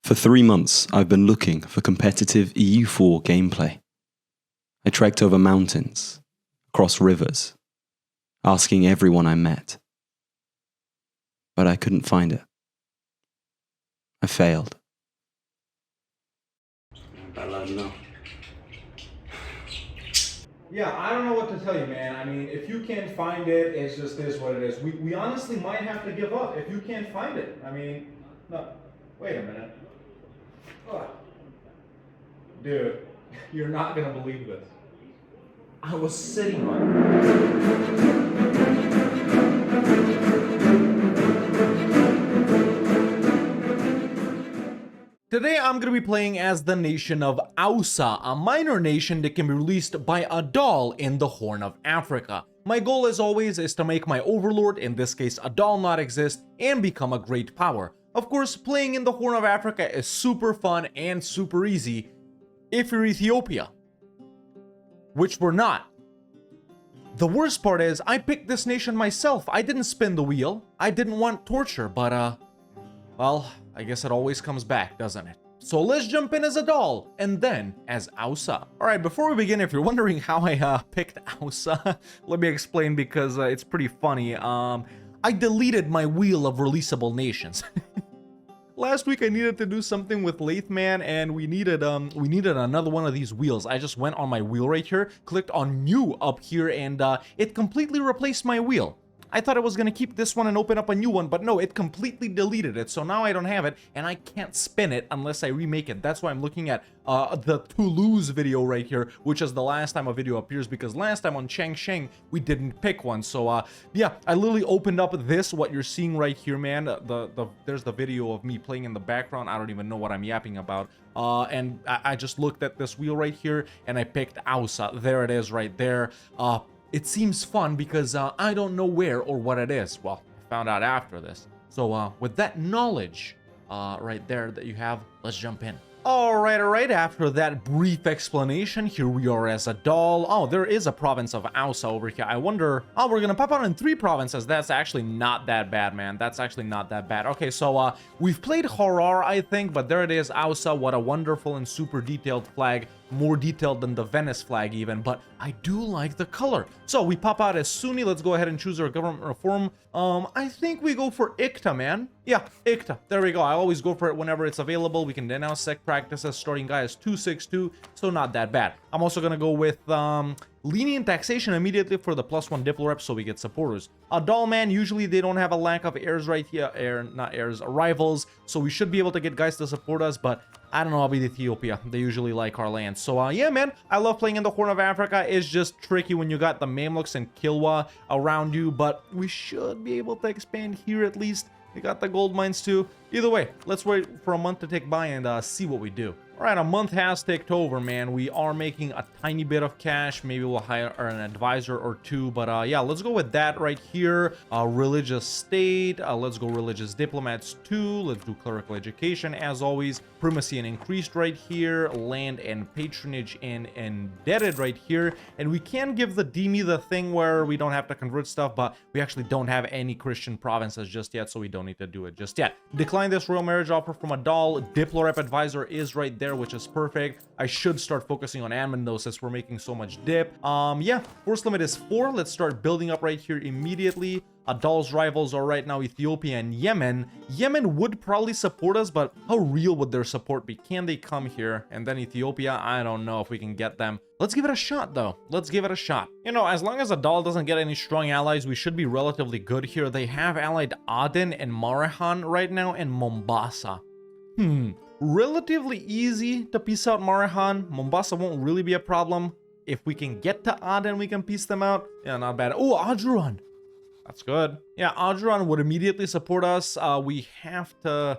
For 3 months, I've been looking for competitive EU4 gameplay. I trekked over mountains, across rivers, asking everyone I met. But I couldn't find it. I failed. Yeah, I don't know what to tell you, man. I mean, if you can't find it, it's just is what it is. We honestly might have to give up if you can't find it. I mean, no, wait a minute. Ugh. Dude, you're not gonna believe this. I was sitting on it. Today I'm going to be playing as the nation of Hausa, a minor nation that can be released by a doll in the Horn of Africa. My goal as always is to make my overlord, in this case a doll, not exist and become a great power. Of course, playing in the Horn of Africa is super fun and super easy if you're Ethiopia, which we're not. The worst part is I picked this nation myself. I didn't spin the wheel. I didn't want torture, but well, I guess it always comes back, doesn't it? So let's jump in as a doll, and then as Hausa. Alright, before we begin, if you're wondering how I picked Hausa, let me explain because it's pretty funny. I deleted my wheel of releasable nations. Last week I needed to do something with Lathman, and we needed another one of these wheels. I just went on my wheel right here, clicked on new up here, and it completely replaced my wheel. I thought I was going to keep this one and open up a new one, but no, it completely deleted it. So now I don't have it, and I can't spin it unless I remake it. That's why I'm looking at the Toulouse video right here, which is the last time a video appears, because last time on Changsheng, we didn't pick one. So yeah, I literally opened up this, what you're seeing right here, man. There's the video of me playing in the background. I don't even know what I'm yapping about. And I just looked at this wheel right here, and I picked Hausa. There it is right there. It seems fun because I don't know where or what it is. Well, I found out after this. So with that knowledge right there that you have, let's jump in. Alright, after that brief explanation, here we are as a doll. Oh, there is a province of Hausa over here. I wonder, oh, we're gonna pop out in 3 provinces. That's actually not that bad, man. That's actually not that bad. Okay, so we've played Harar, I think, but there it is, Hausa. What a wonderful and super detailed flag. More detailed than the Venice flag even, but I do like the color. So we pop out as Sunni. Let's go ahead and choose our government reform. I think we go for ICTA, man. Yeah, ICTA. There we go. I always go for it whenever it's available. We can denounce sect practices. Starting guy is 262, so not that bad. I'm also gonna go with lenient taxation immediately for the +1 diplo rep, so we get supporters. A doll, man, usually they don't have a lack of heirs right here, not heirs, rivals, so we should be able to get guys to support us, but I don't know about Ethiopia. They usually like our land. So yeah, man, I love playing in the Horn of Africa. It's just tricky when you got the Mamluks and Kilwa around you, but we should be able to expand here at least. We got the gold mines too. Either way, let's wait for a month to tick by and see what we do. Alright, a month has ticked over, man. We are making a tiny bit of cash. Maybe we'll hire an advisor or 2. But yeah, let's go with that right here. Religious state. Let's go religious diplomats 2. Let's do clerical education as always. Primacy and increased right here. Land and patronage and indebted right here. And we can give the Demi the thing where we don't have to convert stuff, but we actually don't have any Christian provinces just yet, so we don't need to do it just yet. Decline this royal marriage offer from a doll. Diplorep advisor is right there, which is perfect. I should start focusing on admin though, since we're making so much dip. Yeah, force limit is 4. Let's start building up right here immediately. Doll's rivals are right now Ethiopia and Yemen. Yemen would probably support us, but how real would their support be? Can they come here? And then Ethiopia, I don't know if we can get them. Let's give it a shot though. Let's give it a shot. You know, as long as a doll doesn't get any strong allies, we should be relatively good here. They have allied Aden and Marahan right now, and Mombasa. Relatively easy to piece out Marahan. Mombasa won't really be a problem. If we can get to Aden, we can piece them out. Yeah, not bad. Oh, Adjuran. That's good. Yeah, Adjuran would immediately support us. We have to...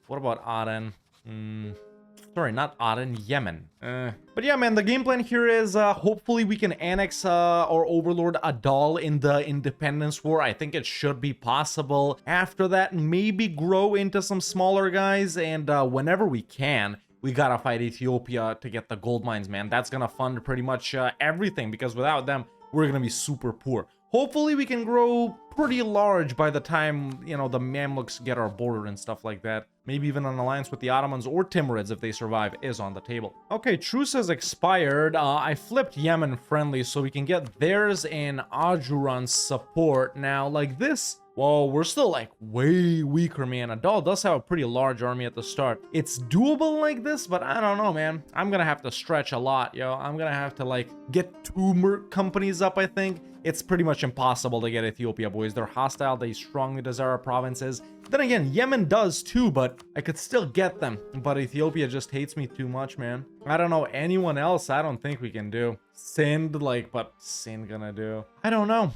What about Aden? Sorry, not Aden, Yemen. But yeah, man, the game plan here is hopefully we can annex or overlord a doll in the independence war. I think it should be possible. After that, maybe grow into some smaller guys, and whenever we can, we gotta fight Ethiopia to get the gold mines, man. That's gonna fund pretty much everything, because without them, we're gonna be super poor. Hopefully we can grow pretty large by the time, you know, the Mamluks get our border and stuff like that. maybe even an alliance with the Ottomans or Timurids if they survive is on the table. Okay, truce has expired. I flipped Yemen friendly so we can get theirs and Ajuran's support. Now, like this, whoa, we're still like way weaker, man. Adal does have a pretty large army at the start. It's doable like this, but I don't know, man. I'm gonna have to stretch a lot, yo. I'm gonna have to like get 2 merc companies up, I think. It's pretty much impossible to get Ethiopia, boys. They're hostile. They strongly desire our provinces. Then again, Yemen does too, but I could still get them. But Ethiopia just hates me too much, man. I don't know. Anyone else, I don't think we can do. Sind, like, but Sind gonna do? I don't know.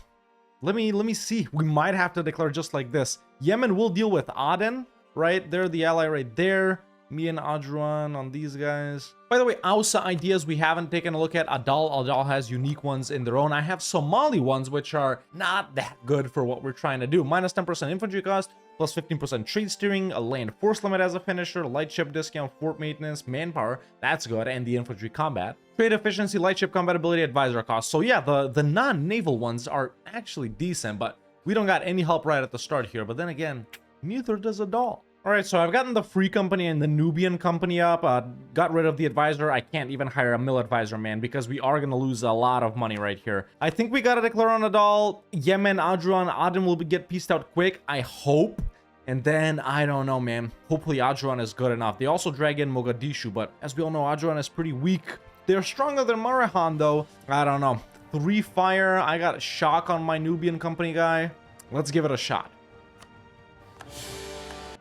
Let me see. We might have to declare just like this. Yemen will deal with Aden, right? They're the ally right there. Me and Adjuran on these guys. By the way, Ausa ideas we haven't taken a look at. Adal has unique ones in their own. I have Somali ones, which are not that good for what we're trying to do. Minus 10% infantry cost, plus 15% trade steering, a land force limit as a finisher, light ship discount, fort maintenance, manpower, that's good, and the infantry combat. Trade efficiency, light ship compatibility, advisor cost. So yeah, the non-naval ones are actually decent, but we don't got any help right at the start here. But then again, neither does Adal. All right, so I've gotten the free company and the Nubian company up, got rid of the advisor. I can't even hire a mill advisor, man, because we are going to lose a lot of money right here. I think we got to declare on Adal. Yemen, Adjuran, Aden will get pieced out quick, I hope. And then, I don't know, man. Hopefully Adjuran is good enough. They also drag in Mogadishu, but as we all know, Adjuran is pretty weak. They're stronger than Marahan, though. I don't know. 3 fire. I got shock on my Nubian company guy. Let's give it a shot.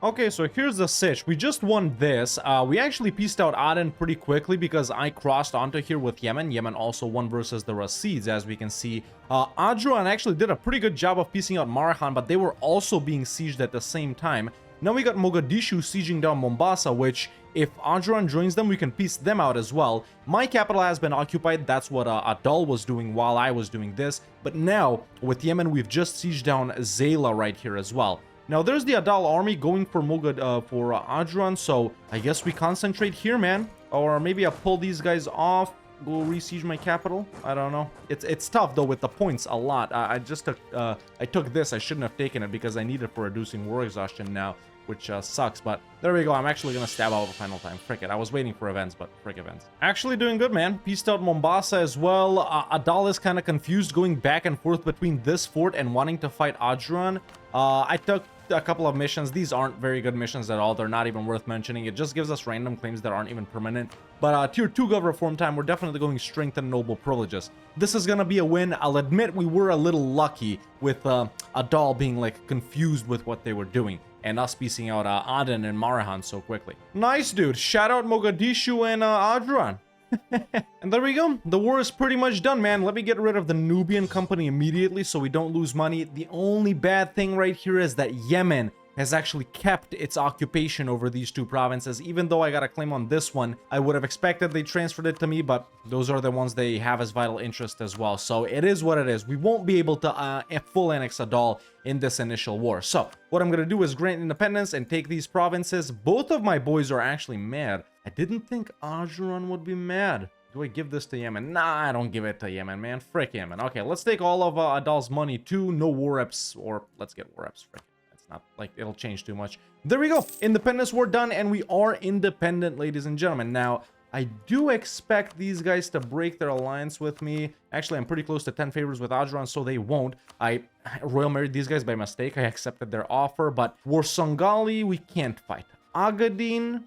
Okay, so here's the sitch. We just won this. We actually pieced out Aden pretty quickly because I crossed onto here with Yemen. Yemen also won versus the Rasids, as we can see. Adjuran actually did a pretty good job of piecing out Marahan, but they were also being sieged at the same time. Now we got Mogadishu sieging down Mombasa, which if Adjuran joins them, we can piece them out as well. My capital has been occupied. That's what Adal was doing while I was doing this. But now, with Yemen, we've just sieged down Zayla right here as well. Now, there's the Adal army going for Adjuran, so I guess we concentrate here, man. Or maybe I pull these guys off, go re-siege my capital. I don't know. It's tough, though, with the points a lot. I took this. I shouldn't have taken it because I need it for reducing war exhaustion now, which sucks. But there we go. I'm actually going to stab out the final time. Frick it. I was waiting for events, but frick events. Actually doing good, man. Pieced out Mombasa as well. Adal is kind of confused going back and forth between this fort and wanting to fight Adjuran. I took a couple of missions. These aren't very good missions at all. They're not even worth mentioning. It just gives us random claims that aren't even permanent. But tier 2 gov reform time, we're definitely going strength and noble privileges. This is gonna be a win. I'll admit we were a little lucky with Adal being like confused with what they were doing and us piecing out Aden and Marahan so quickly. Nice, dude. Shout out Mogadishu and Adjuran. And there we go. The war is pretty much done, man. Let me get rid of the Nubian company immediately so we don't lose money. The only bad thing right here is that Yemen has actually kept its occupation over these 2 provinces. Even though I got a claim on this one, I would have expected they transferred it to me, but those are the ones they have as vital interest as well. So it is what it is. We won't be able to full annex Adal in this initial war. So what I'm going to do is grant independence and take these provinces. Both of my boys are actually mad. I didn't think Adjuran would be mad. Do I give this to Yemen? Nah, I don't give it to Yemen, man. Frick Yemen. Okay, let's take all of Adal's money too. No war reps, or let's get war reps. Frick. It's not like it'll change too much. There we go. Independence war done, and we are independent, ladies and gentlemen. Now, I do expect these guys to break their alliance with me. Actually, I'm pretty close to 10 favors with Adjuran, so they won't. I royal married these guys by mistake. I accepted their offer, but Warsangali, we can't fight. Agadir,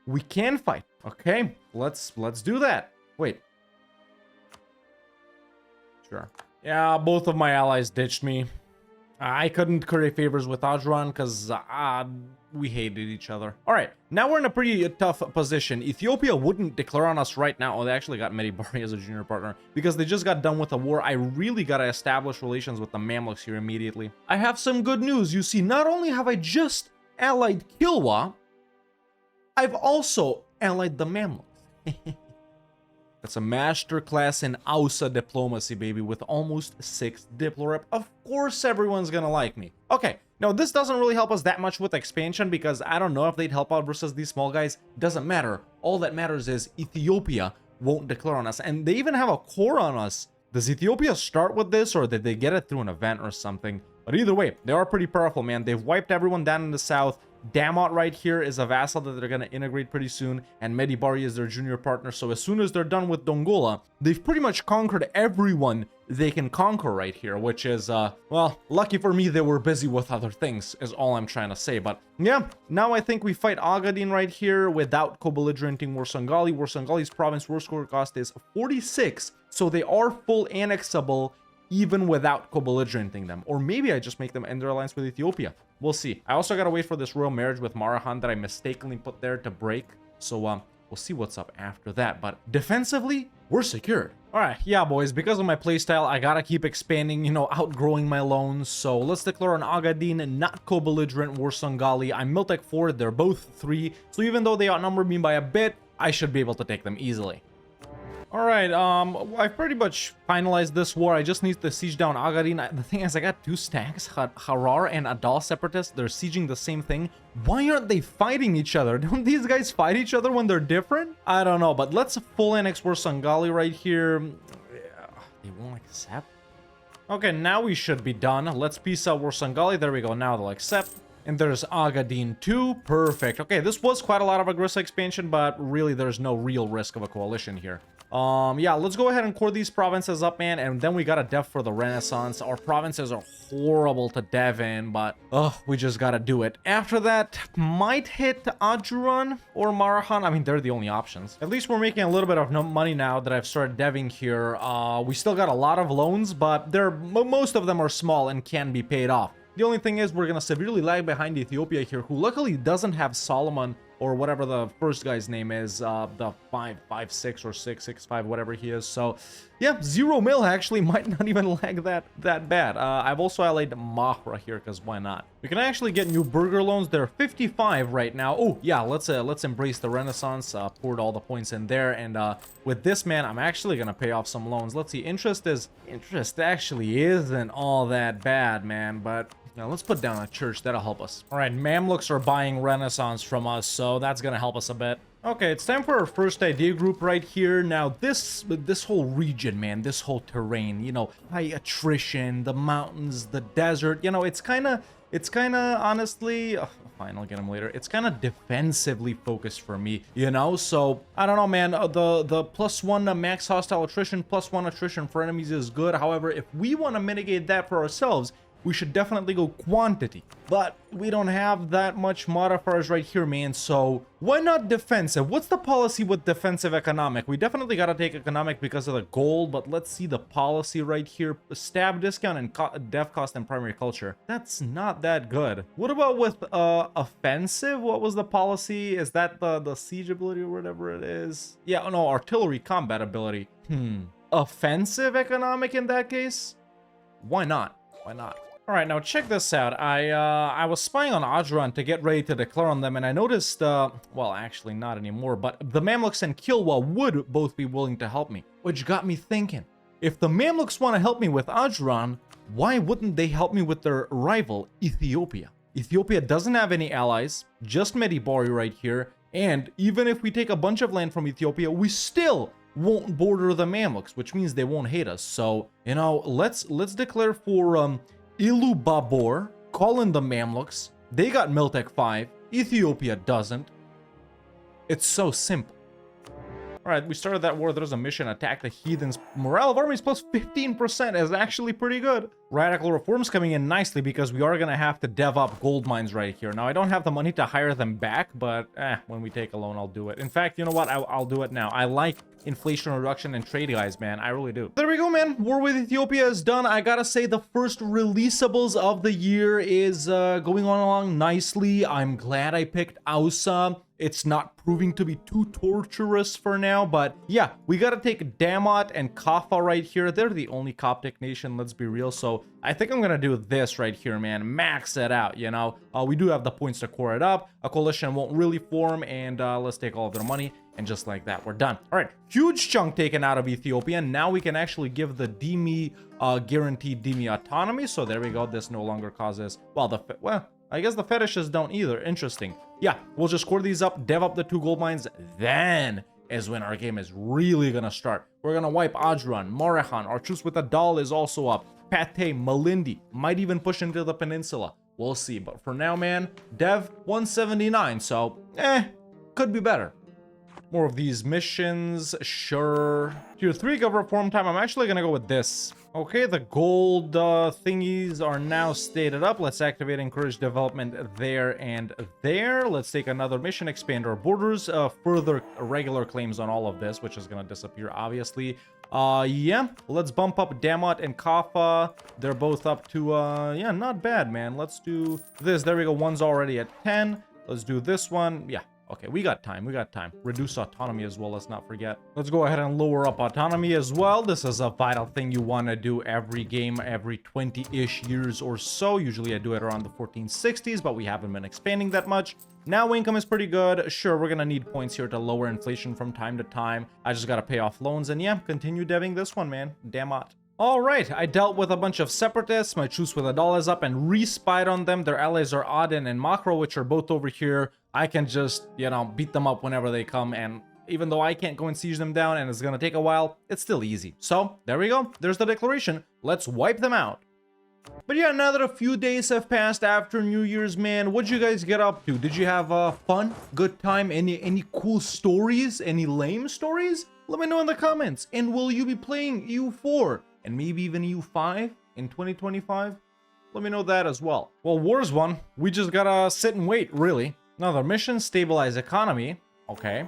we can fight. Okay, let's do that. Wait. Sure. Yeah, both of my allies ditched me. I couldn't curry favors with Adjuran because we hated each other. All right, now we're in a pretty tough position. Ethiopia wouldn't declare on us right now. Oh, they actually got Medibari as a junior partner because they just got done with a war. I really got to establish relations with the Mamluks here immediately. I have some good news. You see, not only have I just allied Kilwa, I've also allied the Mamluks. That's a masterclass in Ausa diplomacy, baby, with almost 6 diplo rep. Of course everyone's gonna like me. Okay, now this doesn't really help us that much with expansion because I don't know if they'd help out versus these small guys. Doesn't matter. All that matters is Ethiopia won't declare on us, and they even have a core on us. Does Ethiopia start with this, or did they get it through an event or something? But either way, they are pretty powerful, man. They've wiped everyone down in the south. Damot right here is a vassal that they're going to integrate pretty soon, and Medibari is their junior partner. So as soon as they're done with Dongola, they've pretty much conquered everyone they can conquer right here, which is, well, lucky for me they were busy with other things, is all I'm trying to say. But yeah, now I think we fight Agadin right here without co-belligerenting Warsangali. Warsangali's province war score cost is 46, so they are full annexable even without co-belligerenting them. Or maybe I just make them end their alliance with Ethiopia. We'll see. I also gotta wait for this royal marriage with Marahan that I mistakenly put there to break. So, we'll see what's up after that. But defensively, we're secured. Alright, yeah, boys, because of my playstyle, I gotta keep expanding, you know, outgrowing my loans. So let's declare on Agadin, not co-belligerent Warsangali. I'm Miltech 4, they're both 3. So even though they outnumber me by a bit, I should be able to take them easily. Alright, I've pretty much finalized this war. I just need to siege down Agadin. The thing is, I got 2 stacks, Harar and Adal separatists. They're sieging the same thing. Why aren't they fighting each other? Don't these guys fight each other when they're different? I don't know, but let's full annex Warsangali right here. They won't accept. Okay, now we should be done. Let's peace out Warsangali. There we go, now they'll accept. And there's Agadin too. Perfect. Okay, this was quite a lot of aggressive expansion, but really there's no real risk of a coalition here. Yeah, let's go ahead and core these provinces up, man, and then we gotta dev for the Renaissance. Our provinces are horrible to dev in, but we just gotta do it. After that, might hit Ajuran or Marahan. I mean, they're the only options. At least we're making a little bit of money now that I've started deving here. We still got a lot of loans, but most of them are small and can be paid off. The only thing is we're gonna severely lag behind Ethiopia here, who luckily doesn't have Solomon or whatever the first guy's name is, the 556 or 665, whatever he is. So yeah, 0 mil actually might not even lag that bad. I've also allied Mahra here because why not? We can actually get new burger loans. They're 55 right now. Oh yeah, let's embrace the Renaissance. Poured all the points in there, and with this, man, I'm actually gonna pay off some loans. Let's see, interest actually isn't all that bad, man, but now let's put down a church. That'll help us. All right, Mamluks are buying Renaissance from us, so that's gonna help us a bit. Okay, it's time for our first idea group right here. Now, this whole region, man, this whole terrain, you know, high attrition, the mountains, the desert, you know, it's kind of honestly, fine, I'll get them later. It's kind of defensively focused for me, you know? So, I don't know, man. The +1 max hostile attrition, +1 attrition for enemies is good. However, if we want to mitigate that for ourselves, we should definitely go quantity. But we don't have that much modifiers right here, man. So why not defensive? What's the policy with defensive economic? We definitely got to take economic because of the gold, but let's see the policy right here. Stab discount and dev cost and primary culture. That's not that good. What about with offensive? What was the policy? Is that the siege ability or whatever it is? Yeah, no, artillery combat ability. Offensive economic in that case? Why not? Why not? All right, now check this out. I was spying on Ajuran to get ready to declare on them, and I noticed, well, actually not anymore, but the Mamluks and Kilwa would both be willing to help me, which got me thinking. If the Mamluks want to help me with Ajuran, why wouldn't they help me with their rival, Ethiopia? Ethiopia doesn't have any allies, just Medibari right here, and even if we take a bunch of land from Ethiopia, we still won't border the Mamluks, which means they won't hate us. So, you know, let's declare for Ilubabor, call in the Mamluks. They got Miltech 5. Ethiopia doesn't. It's so simple. Alright, we started that war. There's a mission, attack the heathens. Morale of armies plus 15% is actually pretty good. Radical reforms coming in nicely because we are going to have to dev up gold mines right here. Now, I don't have the money to hire them back, but when we take a loan, I'll do it. In fact, you know what? I'll do it now. I like inflation reduction and trade guys, man. I really do. There we go, man. War with Ethiopia is done. I gotta say the first releasables of the year is going on along nicely. I'm glad I picked Ausa. It's not proving to be too torturous for now, but yeah, we gotta take Damot and Kaffa right here. They're the only Coptic nation, let's be real. So I think I'm gonna do this right here, man. Max it out, you know? We do have the points to core it up. A coalition won't really form, and let's take all of their money. And just like that, we're done. All right, huge chunk taken out of Ethiopia. Now we can actually give the Demi guaranteed Demi autonomy. So there we go. This no longer causes, well, I guess the fetishes don't either. Interesting. Yeah, we'll just core these up, dev up the 2 gold mines. Then is when our game is really gonna start. We're gonna wipe Ajuran, Morehan. Our truce with Adal is also up. Pate, Malindi might even push into the peninsula. We'll see. But for now, man, Dev 179. So, could be better. More of these missions, sure. Tier 3 government reform time, I'm actually gonna go with this. Okay, the gold thingies are now stated up. Let's activate encourage development there and there. Let's take another mission, expand our borders, further regular claims on all of this, which is gonna disappear, obviously. Yeah, let's bump up Damot and Kaffa. They're both up to, yeah, not bad, man. Let's do this. There we go, one's already at 10. Let's do this one, yeah. Okay, we got time, Reduce autonomy as well, let's not forget. Let's go ahead and lower up autonomy as well. This is a vital thing you want to do every game, every 20-ish years or so. Usually I do it around the 1460s, but we haven't been expanding that much. Now income is pretty good. Sure, we're gonna need points here to lower inflation from time to time. I just gotta pay off loans, and yeah, continue deving this one, man. Damot. Alright, I dealt with a bunch of separatists. My truce with Adal is up and re-spied on them. Their allies are Aden and Makro, which are both over here. I can just, you know, beat them up whenever they come, and even though I can't go and siege them down and it's gonna take a while, it's still easy. So, there we go. There's the declaration. Let's wipe them out. But yeah, now that a few days have passed after New Year's, man, what'd you guys get up to? Did you have fun? Good time? Any cool stories? Any lame stories? Let me know in the comments. And will you be playing EU4? And maybe even EU5 in 2025? Let me know that as well. Well, war's won. We just gotta sit and wait, really. Another mission, stabilize economy. Okay.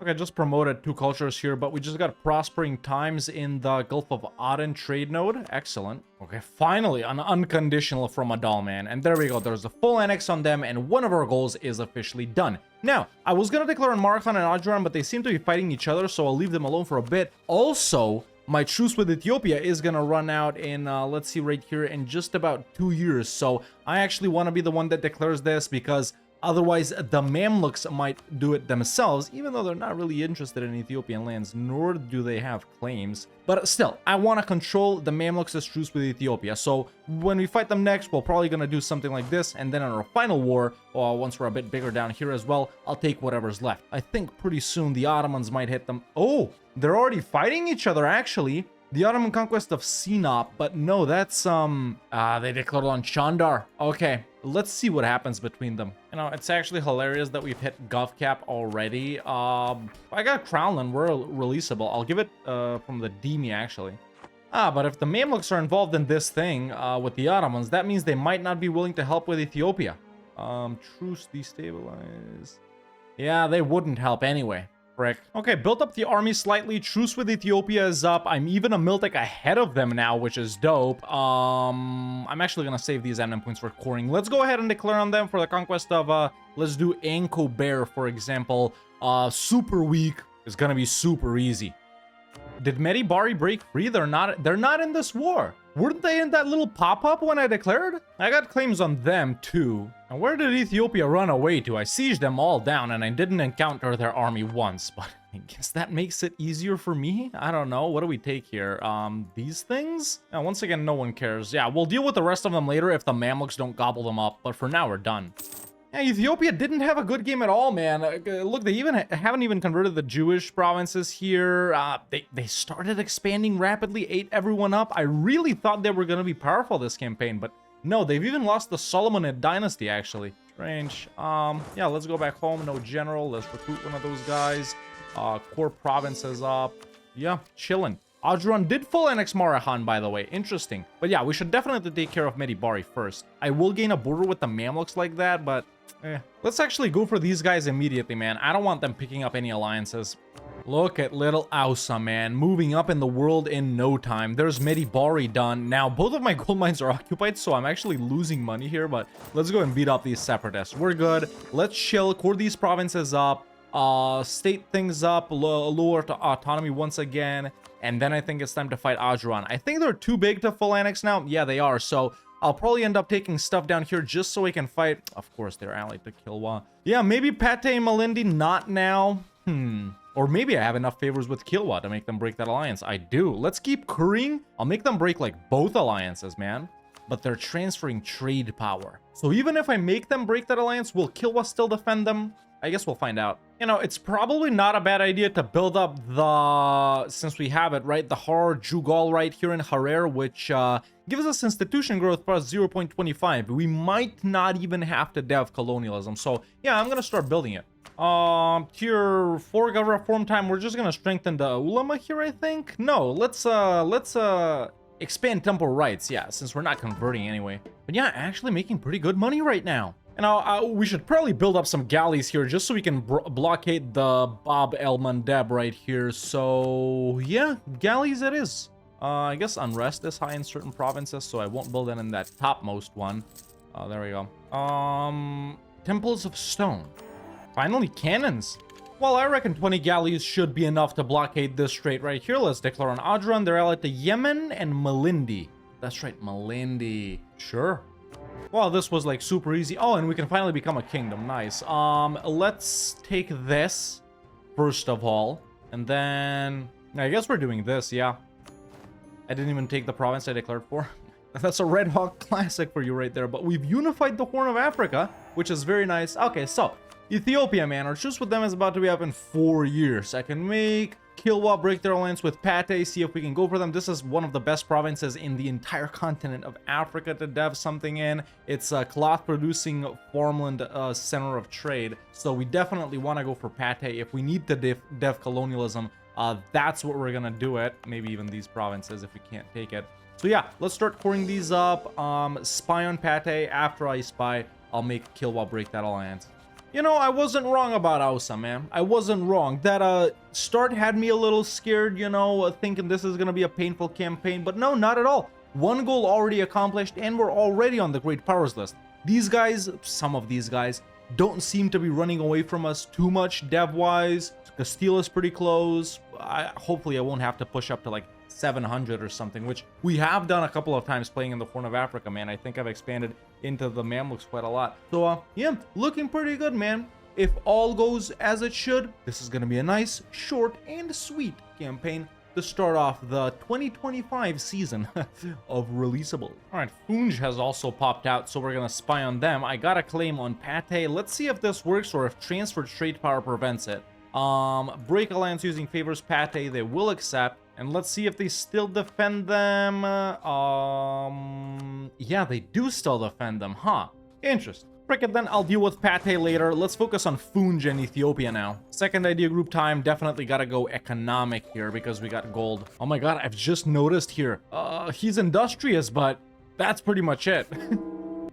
Okay, just promoted 2 cultures here, but we just got prospering times in the Gulf of Aden trade node. Excellent. Okay, finally, an unconditional from Adal, man. And there we go. There's a full annex on them, and one of our goals is officially done. Now, I was gonna declare on Marokkan and Adjuran, but they seem to be fighting each other, so I'll leave them alone for a bit. Also, my truce with Ethiopia is gonna run out in, let's see right here, in just about 2 years. So I actually want to be the one that declares this, because otherwise the Mamluks might do it themselves, even though they're not really interested in Ethiopian lands, nor do they have claims. But still, I want to control the Mamluks' truce with Ethiopia. So when we fight them next, we're probably gonna do something like this, and then in our final war, once we're a bit bigger down here as well, I'll take whatever's left. I think pretty soon the Ottomans might hit them. Oh, they're already fighting each other, actually. The Ottoman conquest of Sinop, but no, that's, they declared on Chandar. Okay, let's see what happens between them. You know, it's actually hilarious that we've hit GovCap already. I got Crownland, we're releasable. I'll give it, from the Demi, actually. But if the Mamluks are involved in this thing, with the Ottomans, that means they might not be willing to help with Ethiopia. Truce destabilize. Yeah, they wouldn't help anyway. Frick. Okay, built up the army slightly. Truce with Ethiopia is up. I'm even a Miltech ahead of them now, which is dope. I'm actually gonna save these admin points for coring. Let's go ahead and declare on them for the conquest of, let's do Anko Bear, for example. Super weak is gonna be super easy. Did Medi Bari break free? They're not in this war. Weren't they in that little pop-up when I declared? I got claims on them too. And where did Ethiopia run away to? I sieged them all down and I didn't encounter their army once, but I guess that makes it easier for me? I don't know. What do we take here? These things? Once again, no one cares. Yeah, we'll deal with the rest of them later if the Mamluks don't gobble them up, but for now we're done. Yeah, Ethiopia didn't have a good game at all, man. Look, they haven't even converted the Jewish provinces here. They started expanding rapidly, ate everyone up. I really thought they were going to be powerful this campaign, but no, they've even lost the Solomonid dynasty, actually. Strange. Yeah, let's go back home. No general. Let's recruit one of those guys. Core provinces up. Yeah, chillin'. Adjuran did full annex Marahan, by the way. Interesting. But yeah, we should definitely take care of Medi Bari first. I will gain a border with the Mamluks like that, but let's actually go for these guys immediately, man. I don't want them picking up any alliances. Look at little Ausa, man. Moving up in the world in no time. There's Medi Bari done. Now, both of my gold mines are occupied, so I'm actually losing money here, but let's go and beat up these separatists. We're good. Let's chill, core these provinces up, state things up, lower to autonomy once again, and then I think it's time to fight Adjuran. I think they're too big to full annex now. Yeah, they are, so I'll probably end up taking stuff down here just so we can fight. Of course, they're allied to Kilwa. Yeah, maybe Pate and Malindi, not now. Or maybe I have enough favors with Kilwa to make them break that alliance. I do. Let's keep currying. I'll make them break like both alliances, man. But they're transferring trade power. So even if I make them break that alliance, will Kilwa still defend them? I guess we'll find out. You know, it's probably not a bad idea to build up the, since we have it, right, the Har Jugal right here in Harar, which gives us institution growth plus 0.25. We might not even have to dev colonialism. So yeah, I'm gonna start building it. Tier 4 government reform time, we're just gonna strengthen the ulama here, I think. No, let's expand temple rights, yeah, since we're not converting anyway. But yeah, actually making pretty good money right now. And we should probably build up some galleys here just so we can blockade the Bab el Mandeb right here. So yeah, galleys it is. I guess unrest is high in certain provinces, so I won't build it in that topmost one. There we go. Temples of stone. Finally, cannons. Well, I reckon 20 galleys should be enough to blockade this strait right here. Let's declare on Adran. They're allied to Yemen and Malindi. That's right, Malindi. Sure. Well, this was like super easy. Oh, and we can finally become a kingdom. Nice. Let's take this first of all. And then I guess we're doing this, yeah. I didn't even take the province I declared for. That's a Red Hawk classic for you right there. But we've unified the Horn of Africa, which is very nice. Okay, so Ethiopia, man. Our truce with them is about to be up in 4 years. I can make Kilwa break their alliance with Pate, see if we can go for them. This is one of the best provinces in the entire continent of Africa to dev something in. It's a cloth-producing farmland center of trade, so we definitely want to go for Pate. If we need to dev colonialism, that's what we're gonna do it. Maybe even these provinces if we can't take it. So yeah, let's start pouring these up. Spy on Pate. After I spy, I'll make Kilwa break that alliance. You know, I wasn't wrong about Ausa, man. I wasn't wrong. That start had me a little scared, you know, thinking this is gonna be a painful campaign, but no, not at all. One goal already accomplished, and we're already on the Great Powers list. These guys, some of these guys, don't seem to be running away from us too much dev-wise. Castile is pretty close. Hopefully I won't have to push up to like 700 or something, which we have done a couple of times playing in the Horn of Africa, man. I think I've expanded into the Mamluks quite a lot. So, yeah, looking pretty good, man. If all goes as it should, this is going to be a nice, short, and sweet campaign to start off the 2025 season of Releasables. All right, Funj has also popped out, so we're going to spy on them. I got a claim on Pate. Let's see if this works or if transferred trade power prevents it. Break alliance using favors Pate, they will accept. And let's see if they still defend them. Yeah, they do still defend them, huh? Interesting. Frick it, then I'll deal with Pate later. Let's focus on Funj and Ethiopia now. Second idea group time, definitely gotta go economic here because we got gold. Oh my god, I've just noticed here. He's industrious, but that's pretty much it.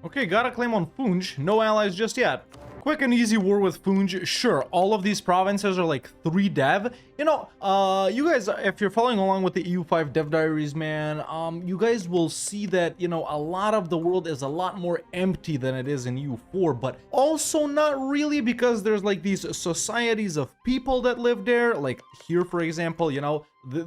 Okay, got a claim on Funj. No allies just yet. Quick and easy war with Funj. Sure, all of these provinces are like 3 dev. You know, you guys, if you're following along with the EU5 dev diaries, man, you guys will see that, you know, a lot of the world is a lot more empty than it is in EU4, but also not really, because there's like these societies of people that live there. Like here, for example, you know,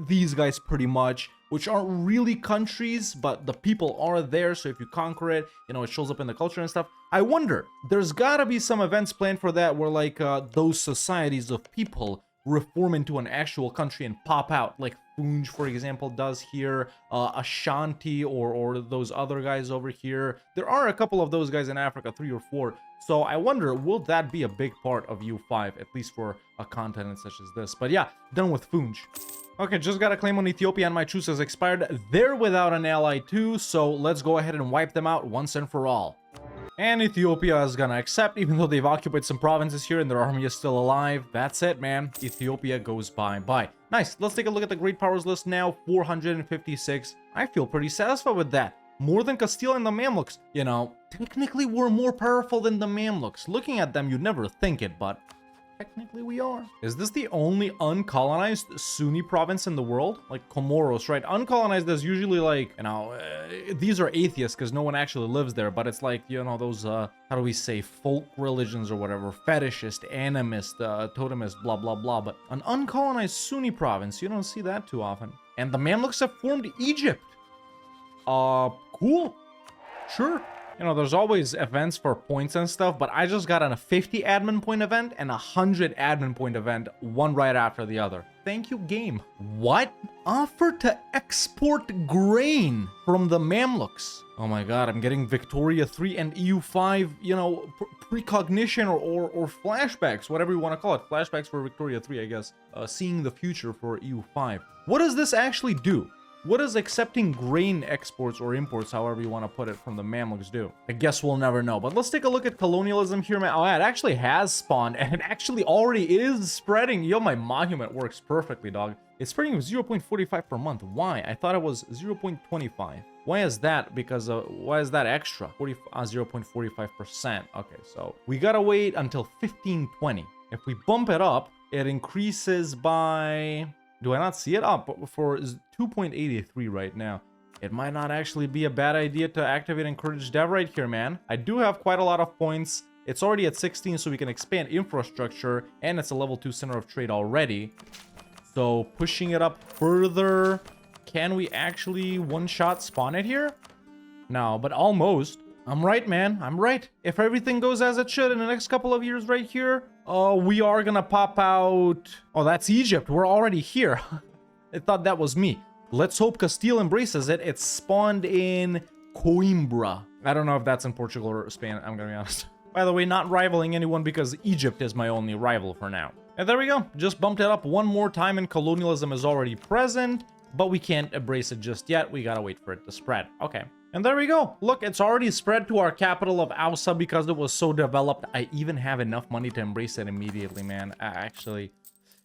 these guys pretty much, which aren't really countries, but the people are there, so if you conquer it, you know, it shows up in the culture and stuff. I wonder, there's gotta be some events planned for that where, like, those societies of people reform into an actual country and pop out, like Funj, for example, does here, Ashanti, or those other guys over here. There are a couple of those guys in Africa, 3 or 4, so I wonder, will that be a big part of EU5, at least for a continent such as this? But yeah, done with Funj. Okay, just got a claim on Ethiopia and my truce has expired. They're without an ally too, so let's go ahead and wipe them out once and for all. And Ethiopia is gonna accept, even though they've occupied some provinces here and their army is still alive. That's it, man. Ethiopia goes bye-bye. Nice, let's take a look at the Great Powers list now. 456. I feel pretty satisfied with that. More than Castile and the Mamluks. You know, technically we're more powerful than the Mamluks. Looking at them, you'd never think it, but technically we are. Is this the only uncolonized Sunni province in the world? Like Comoros, right? Uncolonized is usually like, you know, these are atheists because no one actually lives there, but it's like, you know, those, how do we say, folk religions or whatever, fetishist, animist, totemist, blah, blah, blah. But an uncolonized Sunni province, you don't see that too often. And the Mamluks have formed Egypt. Cool. Sure. You know, there's always events for points and stuff, but I just got a 50 admin point event and a 100 admin point event, one right after the other. Thank you, game. What? Offer to export grain from the Mamluks. Oh my god, I'm getting Victoria 3 and EU5, you know, precognition or flashbacks, whatever you want to call it. Flashbacks for Victoria 3, I guess. Seeing the future for EU5. What does this actually do? What does accepting grain exports or imports, however you want to put it, from the Mamluks do? I guess we'll never know. But let's take a look at colonialism here, man. Oh, yeah, it actually has spawned, and it actually already is spreading. Yo, my monument works perfectly, dog. It's spreading 0.45 per month. Why? I thought it was 0.25. Why is that? Because why is that extra? 0.45%. Okay, so we gotta wait until 1520. If we bump it up, it increases by... Do I not see it? Up for 2.83 right now. It might not actually be a bad idea to activate Encourage Dev right here, man. I do have quite a lot of points. It's already at 16, so we can expand infrastructure, and it's a level 2 center of trade already. So pushing it up further, can we actually one-shot spawn it here? No, but almost. I'm right, man. I'm right. If everything goes as it should in the next couple of years right here, we are gonna pop out... Oh, that's Egypt. We're already here. I thought that was me. Let's hope Castile embraces it. It's spawned in Coimbra. I don't know if that's in Portugal or Spain, I'm gonna be honest. By the way, not rivaling anyone because Egypt is my only rival for now. And there we go. Just bumped it up one more time and colonialism is already present, but we can't embrace it just yet. We gotta wait for it to spread. Okay. And there we go. Look, it's already spread to our capital of Ausa because it was so developed. I even have enough money to embrace it immediately, man. Actually,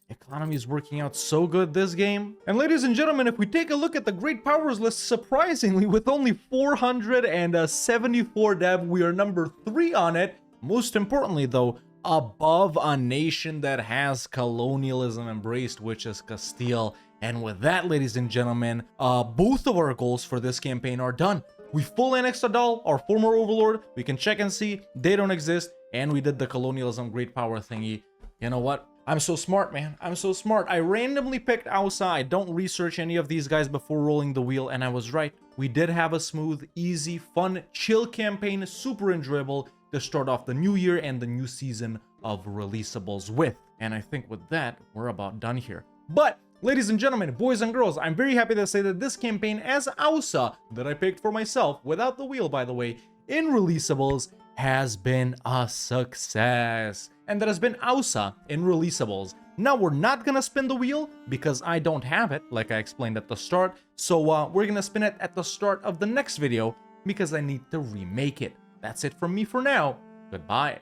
economy is working out so good this game. And ladies and gentlemen, if we take a look at the Great Powers list, surprisingly, with only 474 dev, we are number 3 on it. Most importantly, though, above a nation that has colonialism embraced, which is Castile. And with that, ladies and gentlemen, both of our goals for this campaign are done. We full annexed Adal, our former overlord. We can check and see they don't exist. And we did the colonialism great power thingy. You know what? I'm so smart, man. I'm so smart. I randomly picked Ausa. I don't research any of these guys before rolling the wheel. And I was right. We did have a smooth, easy, fun, chill campaign. Super enjoyable to start off the new year and the new season of Releasables with. And I think with that, we're about done here. But... ladies and gentlemen, boys and girls, I'm very happy to say that this campaign as Ausa, that I picked for myself, without the wheel by the way, in Releasables, has been a success. And that has been Ausa in Releasables. Now we're not gonna spin the wheel, because I don't have it, like I explained at the start, so we're gonna spin it at the start of the next video, because I need to remake it. That's it from me for now. Goodbye.